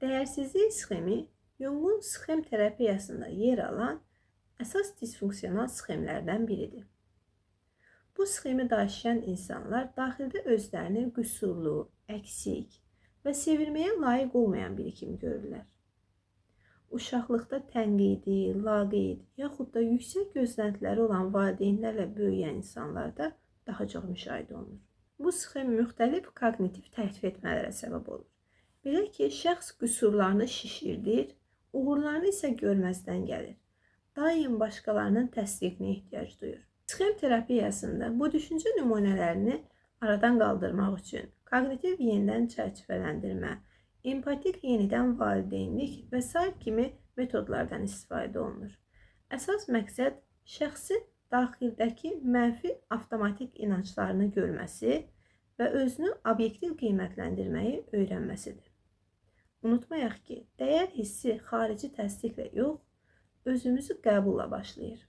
Değersizlik sxemi Jung'un sxem terapiyasında yer alan əsas disfunksiyonal sxemlərdən biridir. Bu sxemi daşıyan insanlar daxildə özlərini qüsurlu, əksik və sevilməyə layiq olmayan biri kimi görürlər. Uşaqlıqda tənqidi, laqeyd, yaxud da yüksək gözləntiləri olan valideynlərlə böyüyən insanlarda daha çox müşahidə olunur. Bu sxem müxtəlif kognitiv təklif etmələrə səbəb olur. Belə ki, şəxs qüsurlarını şişirdir, uğurlarını isə görməzdən gəlir. Daim başqalarının təsdiqinə ehtiyac duyur. Sxem terapiyasında bu düşüncə nümunələrini aradan qaldırmaq üçün kognitiv yenidən çərçivələndirmə, empatik yenidən valideynlik və sair kimi metodlardan istifadə olunur. Əsas məqsəd şəxsin daxildəki mənfi avtomatik inanclarını görməsi və özünü obyektiv qiymətləndirməyi öyrənməsidir. Unutmayaq ki, dəyər hissi xarici təsdiqlə yox, özümüzü qəbulla başlayır.